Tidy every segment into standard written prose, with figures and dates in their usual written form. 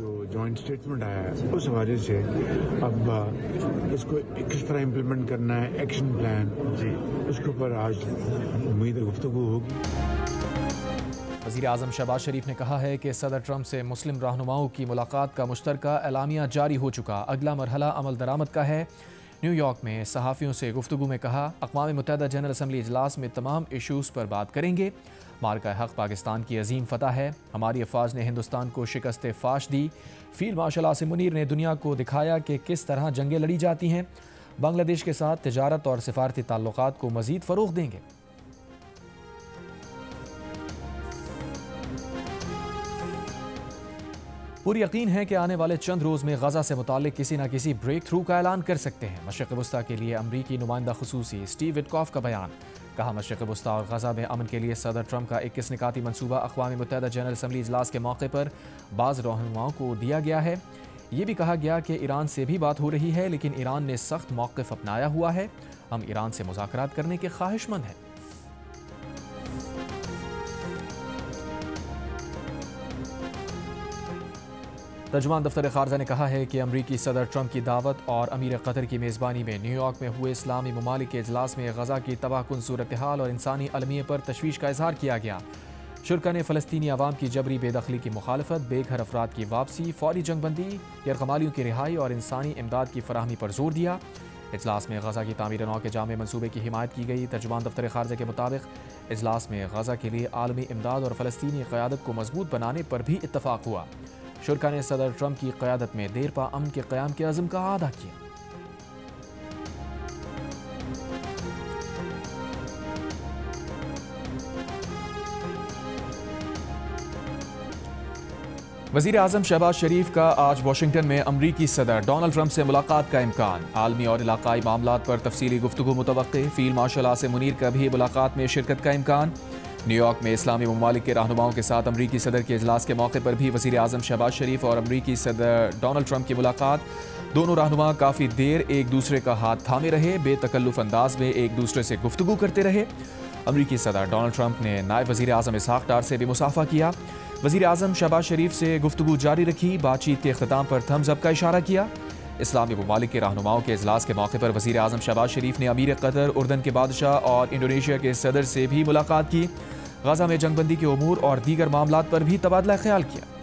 जो joint statement आया है उस हवाले से अब इसको किस तरह इम्प्लीमेंट करना है, एक्शन प्लान जी, उसके ऊपर आज उम्मीद है गुफ्तगू होगी। वज़ीर आज़म शहबाज शरीफ ने कहा है कि सदर ट्रंप से मुस्लिम रहनुमाओं की मुलाकात का मुश्तरका एलामिया जारी हो चुका, अगला मरहला अमल दरामद का है। न्यूयॉर्क में सहाफ़ियों से गुफ्तगू में कहा, अक़वाम मुत्तहिदा जनरल असम्बली इजलास में तमाम इशूज़ पर बात करेंगे। मार्का हक़ पाकिस्तान की अजीम फ़तह है, हमारी अफ़वाज ने हिंदुस्तान को शिकस्त फ़ाश दी। फ़ील्ड मार्शल आसिम मुनीर ने दुनिया को दिखाया कि किस तरह जंगें लड़ी जाती हैं। बांग्लादेश के साथ तिजारत और सिफारती ताल्लुक़ात को मज़ीद फ़रोग़ देंगे। पूरी यकीन है कि आने वाले चंद रोज़ में गज़ा से मुताल्लिक़ किसी न किसी ब्रेक थ्रू का ऐलान कर सकते हैं। मशरिक़ वस्ता के लिए अमरीकी नुमाइंदा ख़ुसूसी स्टीव विटकॉफ का बयान। कहा, मशरिक़ वस्ता और गज़ा में अमन के लिए सदर ट्रंप का 21 निकाती मनसूबा अक़वाम मुत्तहिदा जनरल असम्बली इजलास के मौके पर बाज़ रहनुमाओं को दिया गया है। ये भी कहा गया कि ईरान से भी बात हो रही है, लेकिन ईरान ने सख्त मौक़िफ़ अपनाया हुआ है। हम ईरान से मुज़ाकरात करने के ख्वाहिशमंद हैं। तर्जुमान दफ्तर खारजा ने कहा है कि अमरीकी सदर ट्रंप की दावत और अमीर कतर की मेज़बानी में न्यूयॉर्क में हुए इस्लामी ममालिक के इजलास में गज़ा की तबाहकुन सूरत हाल और इंसानी अलमिये पर तशवीश का इजहार किया गया। शुरका ने फ़लस्तीनी अवाम की जबरी बेदखली की मुखालफत, बेघर अफराद की वापसी, फौरी जंगबंदी, यरगमालियों की रिहाई और इंसानी इमदाद की फराहमी पर जोर दिया। इजलास में गज़ा की तामीर नौ के जामे मनसूबे की हिमायत की गई। तर्जुमान दफ्तर खारजा के मुताबिक इजलास में गज़ा के लिए आलमी इमदाद और फ़लस्तीनी क़यादत को मजबूत बनाने पर भी इत्तफ़ाक़ हुआ। शुरका ने सदर ट्रंप की क़यादत में देरपा अमन के क़याम के अज़्म का अदा किया। वज़ीर आज़म शहबाज शरीफ का आज वाशिंगटन में अमरीकी सदर डोनाल्ड ट्रंप से मुलाकात का इम्कान। आलमी और इलाकाई मामलात पर तफसीली गुफ्तगू मुतवक्के। फ़ील्ड मार्शल आसिम मुनीर का भी मुलाकात में शिरकत का इम्कान। न्यूयॉर्क में इस्लामी ममालिक के रहनुमाओं के साथ अमरीकी सदर के इजलास के मौके पर भी वज़ीर आज़म शहबाज शरीफ और अमरीकी सदर डोनाल्ड ट्रंप की मुलाकात। दोनों रहनुमा काफ़ी देर एक दूसरे का हाथ थामे रहे, बेतकल्लुफ़ अंदाज में एक दूसरे से गुफ्तगू करते रहे। अमरीकी सदर डोनाल्ड ट्रंप ने नायब वज़ीर आज़म इसहाक़ डार से भी मुसाफ़ा किया। वज़ीर आज़म शहबाज शरीफ से गुफ्तगू जारी रखी, बातचीत के अख्ताम पर थम्स अप का इशारा किया। इस्लामी ममालिक के रहनुमाओं के इजलास के मौके पर वज़ीर आज़म शहबाज शरीफ ने अमीर कतर, उर्दन के बादशाह और इंडोनेशिया के सदर से भी मुलाकात की। गज़ा में जंगबंदी के उमूर और दीगर मामलात पर भी तबादला ख्याल किया।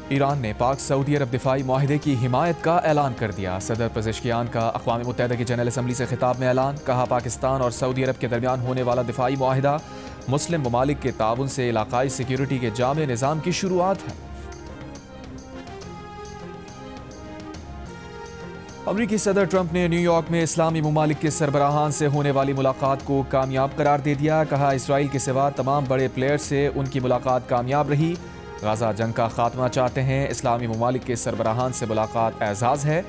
ईरान ने पाक सऊदी अरब दिफाई मुआहिदे की हिमायत का ऐलान कर दिया। सदर पेज़ेश्कियान का अक़वाम मुत्तहिदा की जनरल असम्बली से खिताब में ऐलान। कहा, पाकिस्तान और सऊदी अरब के दरमियान होने वाला दिफाई मुआहिदा मुस्लिम ममालिक के ताउन से इलाकाई सिक्योरिटी के जामे निज़ाम की शुरुआत है। अमरीकी सदर ट्रंप ने न्यूयॉर्क में इस्लामी ममालिक के सरबराहान से होने वाली मुलाकात को कामयाब करार दे दिया। कहा, इसराइल के सिवा तमाम बड़े प्लेयर से उनकी मुलाकात कामयाब रही। गज़ा जंग का खात्मा चाहते हैं। इस्लामी ममालिक के सरबराहान से मुलाकात एजाज़ है।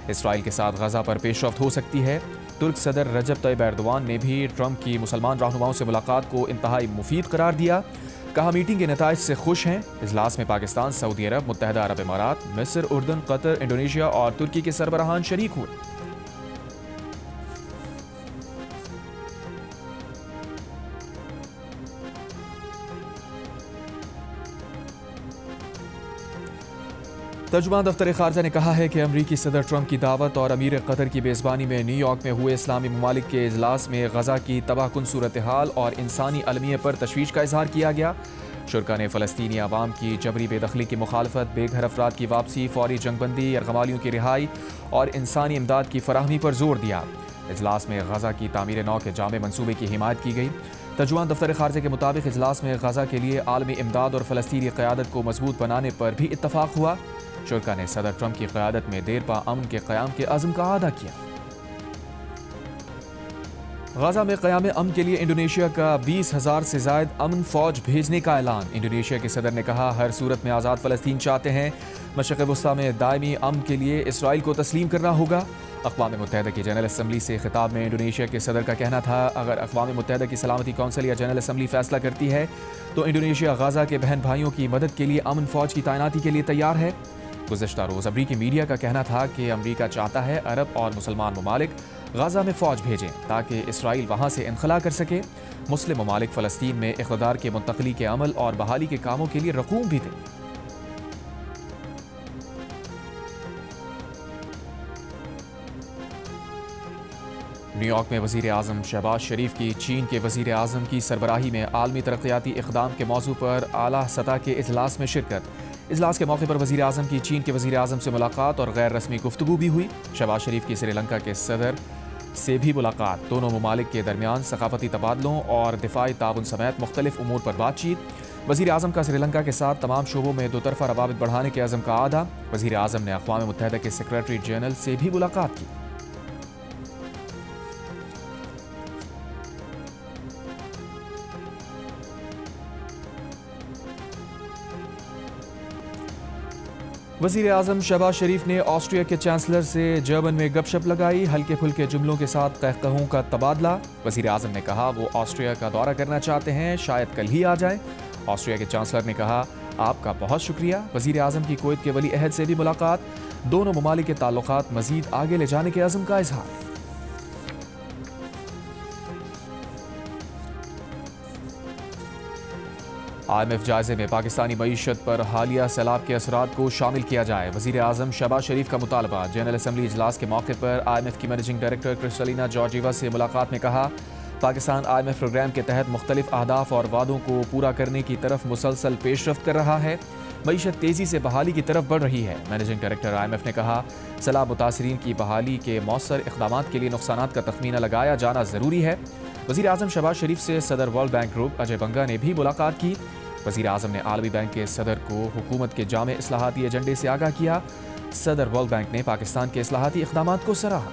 इसराइल के साथ गज़ा पर पेशरफ्त हो सकती है। तुर्क सदर रजब तय्यब एर्दोआन ने भी ट्रंप की मुसलमान रहनुमाओं से मुलाकात को इंतहाई मुफीद करार दिया। कहा, मीटिंग के नताइज से खुश हैं। इजलास में पाकिस्तान, सऊदी अरब, मुत्तहिदा अरब इमारात, मिस्र, उर्दन, कतर, इंडोनेशिया और तुर्की के सरबराहान शरीक हुए। तर्जुमान दफ्तर खारजा ने कहा है कि अमरीकी सदर ट्रंप की दावत और अमीर कतर की मेज़बानी में न्यूयॉर्क में हुए इस्लामी ममालिक के इजलास में गज़ा की तबाहकुन सूरत हाल और इंसानी अलमिये पर तशवीश का इजहार किया गया। शुरका ने फ़लस्तीनी अवाम की जबरी बेदखली की मुखालफत, बेघर अफराद की वापसी, फौरी जंगबंदी, यरगमालियों की रिहाई और इंसानी इमदाद की फराहमी पर जोर दिया। इजलास में गज़ा की तामीर नौ के जामे मनसूबे की हिमायत की गई। तर्जुमान दफ्तर खारजा के मुताबिक इजलास में गज़ा के लिए आलमी इमदाद और फ़लस्तीनी क़यादत को मजबूत बनाने पर भी इत्तफ़ाक़ हुआ। शुरका ने सदर ट्रंप की क़यादत में देरपा अमन के क़याम के अज़्म का अदा किया। गज़ा में क़याम अमन के लिए इंडोनेशिया का 20,000 से ज़ायद अमन फ़ौज भेजने का ऐलान। इंडोनेशिया के सदर ने कहा, हर सूरत में आज़ाद फ़लस्तीन चाहते हैं। मशरिक़ वस्ता में दायमी अमन के लिए इसराइल को तस्लीम करना होगा। अक़वाम मुत्तहिदा की जनरल असम्बली से खिताब में इंडोनेशिया के सदर का कहना था, अगर अक़वाम मुत्तहिदा की सलामती कौंसिल या जनरल असम्बली फ़ैसला करती है तो इंडोनेशिया गज़ा के बहन भाइयों की मदद के लिए अमन फ़ौज की तैनाती के लिए तैयार है। गुज़श्ता रोज़ अमरीकी मीडिया का कहना था कि अमरीका चाहता है अरब और मुसलमान ममालिक गाज़ा में फ़ौज भेजें ताकि इसराइल वहाँ से इनखला कर सके। मुस्लिम ममालिक फ़लस्तीन में इक़्तिदार के मुंतक़ली के अमल और बहाली के कामों के लिए रकूम भी थे। न्यूयॉर्क में वज़ीर आज़म शहबाज शरीफ की चीन के वज़ीर आज़म की सरबराही में आलमी तरक्याती इक़दाम के मौजू पर आला सतह के इजलास में शिरकत। इजलास के मौके पर वज़ीर आज़म की चीन के वज़ीर आज़म से मुलाकात और गैर रस्मी गुफ्तगू भी हुई। शहबाज शरीफ की श्रीलंका के सदर से भी मुलाकात। दोनों ममालिक के दरमियान सकाफती तबादलों और दिफाई ताउन समेत मुख्तलिफ उमूर पर बातचीत। वज़ीर आज़म का श्रीलंका के साथ तमाम शोबों में दोतरफा रवाबित बढ़ाने के अज़म का आदा। वज़ीर आज़म ने अक़वाम मुत्तहिदा के सेक्रेटरी जनरल से भी मुलाकात की। वज़ीर आज़म शहबाज शरीफ ने ऑस्ट्रिया के चांसलर से जर्मन में गपशप लगाई। हल्के फुल्के जुमलों के साथ कहकहों का तबादला। वज़ीर आज़म ने कहा वो ऑस्ट्रिया का दौरा करना चाहते हैं, शायद कल ही आ जाए। ऑस्ट्रिया के चांसलर ने कहा आपका बहुत शुक्रिया। वज़ीर आज़म की कुवैत के वली अहद से भी मुलाकात। दोनों ममालिक के ताल्लुकात मज़ीद आगे ले जाने के अज़म का इजहार। IMF जायजे में पाकिस्तानी मईशत पर हालिया सैलाब के असरात को शामिल किया जाए। वज़ीर आज़म शहबाज शरीफ का मुतालबा। जनरल असम्बली इजलास के मौके पर IMF की मैनेजिंग डायरेक्टर क्रिस्टलिना जॉर्जिवा से मुलाकात में कहा पाकिस्तान IMF प्रोग्राम के तहत मुख्तलिफ अहदाफ और वादों को पूरा करने की तरफ मुसलसल पेशरफ्त कर रहा है। मईशत तेज़ी से बहाली की तरफ बढ़ रही है। मैनेजिंग डायरेक्टर IMF ने कहा सैलाब मुतासरीन की बहाली के मौसर इक़दामात के लिए नुकसानात का तखमीना लगाया जाना ज़रूरी है। वज़ीर आज़म शहबाज शरीफ से सदर वर्ल्ड बैंक ग्रुप अजय बंगा ने भी मुलाकात की। वज़ीर आज़म ने आलमी बैंक के सदर को हुकूमत के जामे इस्लाहाती एजेंडे से आगाह किया। सदर वर्ल्ड बैंक ने पाकिस्तान के इस्लाहाती इक़दामात को सराहा।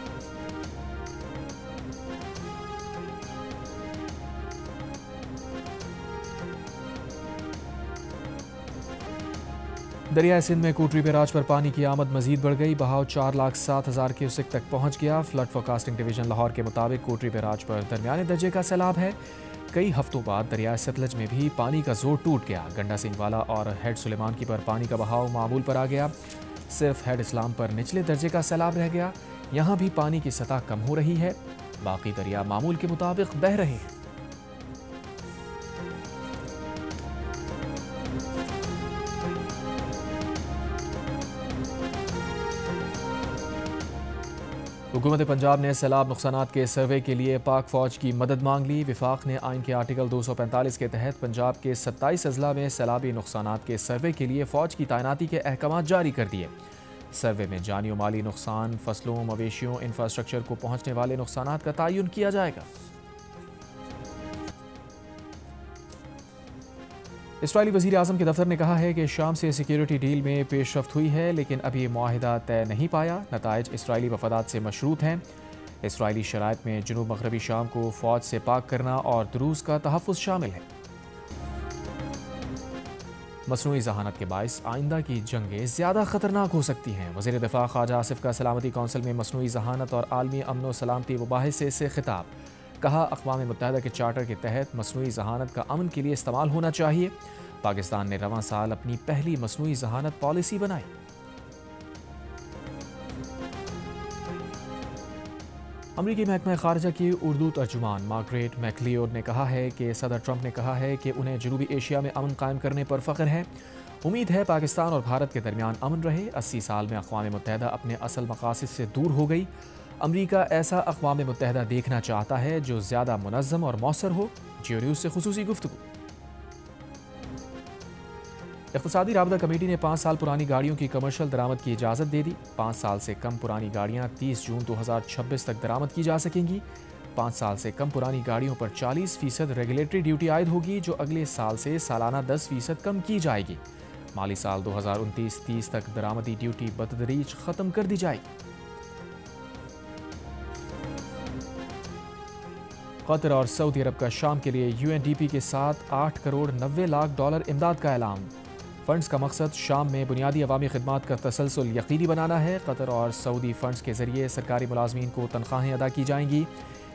दरियाए सिंध में कोटरी बैराज पर पानी की आमद मजीद बढ़ गई। बहाव 4,07,000 क्यूसेक तक पहुंच गया। फ्लड फोरकास्टिंग डिवीजन लाहौर के मुताबिक कोटरी बैराज पर दरमियाने दर्जे का सैलाब है। कई हफ्तों बाद दरियाए सतलज में भी पानी का जोर टूट गया। गंडा सिंह वाला और हेड सुलेमान की पर पानी का बहाव मामूल पर आ गया। सिर्फ हेड इस्लाम पर निचले दर्जे का सैलाब रह गया। यहाँ भी पानी की सतह कम हो रही है। बाकी दरिया मामूल के मुताबिक बह रहे हैं। हुकूमत पंजाब ने सैलाब नुकसानात के सर्वे के लिए पाक फ़ौज की मदद मांग ली। विफाक ने आइन के आर्टिकल 245 के तहत पंजाब के 27 अजला में सैलाबी नुकसानात के सर्वे के लिए फ़ौज की तैनाती के अहकाम जारी कर दिए। सर्वे में जानी और माली नुकसान, फसलों, मवेशियों, इंफ्रास्ट्रक्चर को पहुँचने वाले नुकसानात का तयन किया जाएगा। इसराइली वज़ीर आज़म के दफ्तर ने कहा है कि शाम से सिक्योरिटी डील में पेशरफ्त हुई है, लेकिन अभी मुआहिदा तय नहीं पाया। नताइज इसराइली मफादात से मशरूत हैं। इसराइली शराइत में जनूब मगरबी शाम को फ़ौज से पाक करना और दुरूस का तहफ़्फ़ुज़ शामिल है। मसनूई ज़हानत के बाइस आइंदा की जंगें ज़्यादा ख़तरनाक हो सकती हैं। वज़ीर दिफ़ा ख्वाजा आसिफ का सलामती कौंसिल में मसनूई ज़हानत और आलमी अमन व सलामती मुबाहिसे से खिताब। कहा अक़वाम मुत्तहिदा के चार्टर के तहत मसनूई ज़हानत का अमन के लिए इस्तेमाल होना चाहिए। पाकिस्तान ने रवां साल अपनी पहली मसनूई ज़हानत पॉलिसी बनाई। अमरीकी महकमा ख़ारजा की उर्दू तर्जुमान मार्गरेट मैकलियोड ने कहा है कि सदर ट्रंप ने कहा है कि उन्हें जनूबी एशिया में अमन कायम करने पर फ़ख्र है। उम्मीद है पाकिस्तान और भारत के दरमियान अमन रहे। 80 साल में अक़वाम मुत्तहिदा अपने असल मक़ासिद से दूर हो गई। अमरीका ऐसा अक़वाम मुत्तहिदा देखना चाहता है जो ज़्यादा मुनज़्ज़म और मौसर हो। जियो न्यूज़ से खुसूसी गुफ्तगू। इक़्तिसादी राबता कमेटी ने 5 साल पुरानी गाड़ियों की कमर्शियल दरामद की इजाज़त दे दी। 5 साल से कम पुरानी गाड़ियाँ 30 जून 2026 तक दरामद की जा सकेंगी। 5 साल से कम पुरानी गाड़ियों पर 40% रेगुलेटरी ड्यूटी आयद होगी, जो अगले साल से सालाना 10% कम की जाएगी। माली साल 2029-30 तक दरामदी ड्यूटी बतदरीज ख़त्म कर दी जाएगी। कतर और सऊदी अरब का शाम के लिए UNDP के साथ $8 करोड़ 90 लाख इमदाद का ऐलान। फंड्स का मकसद शाम में बुनियादी अवामी खिदमात का तसलसल यकीनी बनाना है। कतर और सऊदी फंड्स के जरिए सरकारी मुलाजमीन को तनख्वाहें अदा की जाएंगी।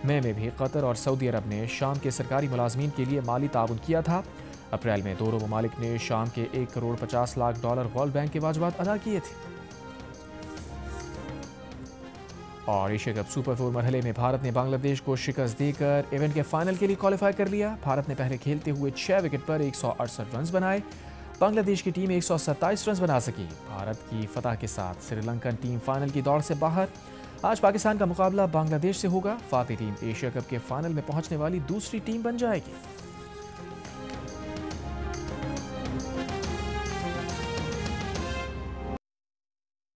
मई में भी कतर और सऊदी अरब ने शाम के सरकारी मुलाजमीन के लिए माली ताउन किया था। اپریل میں دونوں ممالک نے شام کے $1 کروڑ 50 لاکھ ورلڈ بینک کے واجبات ادا کیے تھے۔ اور ایشیا کپ سپر 4 مرحلے میں بھارت نے بنگلہ دیش کو شکست دے کر ایونٹ کے فائنل کے لیے کوالیفائی کر لیا۔ بھارت نے پہلے کھیلتے ہوئے 6 وکٹ پر 168 رنز بنائے۔ بنگلہ دیش کی ٹیم 127 رنز بنا سکی۔ بھارت کی فتح کے ساتھ سری لنکن ٹیم فائنل کی دوڑ سے باہر۔ آج پاکستان کا مقابلہ بنگلہ دیش سے ہوگا۔ فاتح ٹیم ایشیا کپ کے فائنل میں پہنچنے والی دوسری ٹیم بن جائے گی۔